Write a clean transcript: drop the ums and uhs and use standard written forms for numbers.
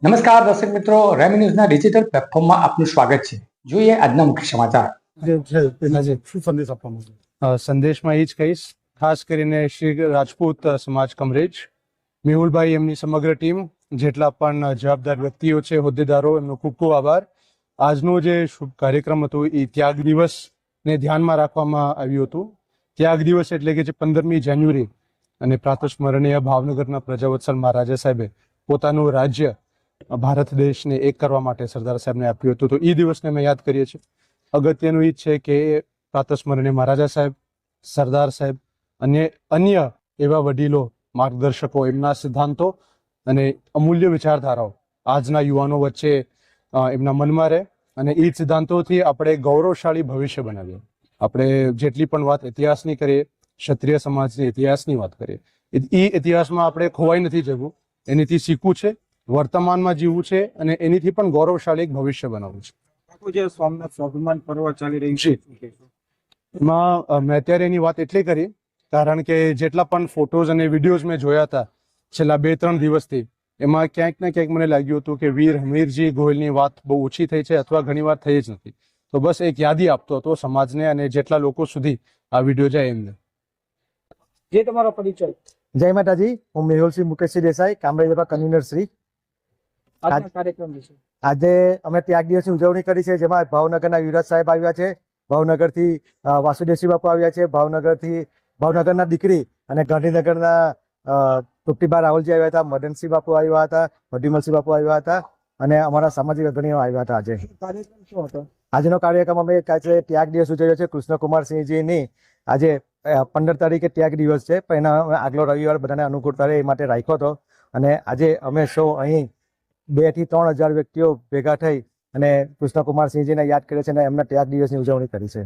નમસ્કાર દર્શક મિત્રો, રેમી ન્યૂઝના ડિજિટલ પ્લેટફોર્મમાં આપનું સ્વાગત છે. જોઈએ આજના મુખ્ય સમાચાર. શું સંદેશ આપવાનો છે? સંદેશમાં એ જ કહીશ, ખાસ કરીને શ્રી રાજપૂત સમાજ કમરેજ, મેહુલભાઈ, એમની સમગ્ર ટીમ, જેટલા પણ જવાબદાર વ્યક્તિઓ છે, હોદ્દેદારો, એમનો ખૂબ ખૂબ આભાર. આજનો જે શુભ કાર્યક્રમ હતો એ ત્યાગ દિવસને ધ્યાનમાં રાખવામાં આવ્યું હતું. ત્યાગ દિવસ એટલે કે જે 15મી જાન્યુઆરી અને પ્રાતસ્મરણીય ભાવનગરના પ્રજાવત્સલ મહારાજા સાહેબે પોતાનું રાજ્ય ભારત દેશને એક કરવા માટે સરદાર સાહેબને આપ્યું હતું. તો એ દિવસને અમે યાદ કરીએ છીએ. અગત્યનું એ જ છે કે પ્રાતસ્મરણીય મહારાજા સાહેબ, સરદાર સાહેબ અને અન્ય એવા વડીલો, માર્ગદર્શકો, એમના સિદ્ધાંતો અને અમૂલ્ય વિચારધારાઓ આજના યુવાનો વચ્ચે એમના મનમાં રહે અને એ સિદ્ધાંતોથી આપણે ગૌરવશાળી ભવિષ્ય બનાવીએ. આપણે જેટલી પણ વાત ઇતિહાસની કરીએ, ક્ષત્રિય સમાજની ઇતિહાસની વાત કરીએ, એ ઇતિહાસમાં આપણે ખોવાઈ નથી જવું, એનીથી શીખવું છે, વર્તમાનમાં જીવવું છે અને એનીથી પણ ગૌરવશાળી એક ભવિષ્ય બનાવવું છે. જે સોમનાથ સ્વાભિમાન પર્વ ચાલી રહ્યું છે, એમાં મેં અત્યારે એની વાત એટલે કરી કારણ કે જેટલા પણ ફોટોઝ અને વિડીયોઝ મેં જોયા હતા છેલ્લા 2-3 દિવસથી, એમાં ક્યાંક ને ક્યાંક મને લાગ્યું હતું કે વીર હમીરજી ગોહિલની વાત બહુ ઓછી થઈ છે અથવા ઘણીવાર થઈ જ નથી. તો બસ એક યાદી આપતો હતો સમાજને અને જેટલા લોકો સુધી આ વિડીયો જાય એમને. જે તમારો પરિચય. જય માતાજી, હું મેહુલસિંહ મુકેશસિંહ દેસાઈ, કામરેજ કન્વીનર શ્રી. આજના કાર્યક્રમ વિશે આજે અમે ત્યાગ દિવસની ઉજવણી કરી છે, જેમાં ભાવનગરના યુવરાજ સાહેબ આવ્યા છે, ભાવનગરથી વાસુદેવસિંહ બાપુ આવ્યા છે, ભાવનગરના દીકરી અને ગાંધીનગરના તૃપ્તિબા રાહુલજી આવ્યા હતા, મદનસિંહ બાપુ આવ્યા હતા, વડીમલસિંહ બાપુ આવ્યા હતા અને અમારા સામાજિક અગ્રણીઓ આવ્યા હતા. આજે કાર્યક્રમ શું હતો? આજનો કાર્યક્રમ અમે ત્યાગ દિવસ ઉજવ્યો છે. કૃષ્ણકુમારસિંહજીની આજે 15 તારીખે ત્યાગ દિવસ છે, પણ એના આગલો રવિવાર બધાને અનુકૂળતા રહે એ માટે રાખ્યો હતો. અને આજે અમે સૌ અહીં 2 થી 3 હજાર વ્યક્તિઓ ભેગા થઈ અને કૃષ્ણકુમારસિંહજીને યાદ કરે છે અને એમના ત્યાગ દિવસની ઉજવણી કરી છે.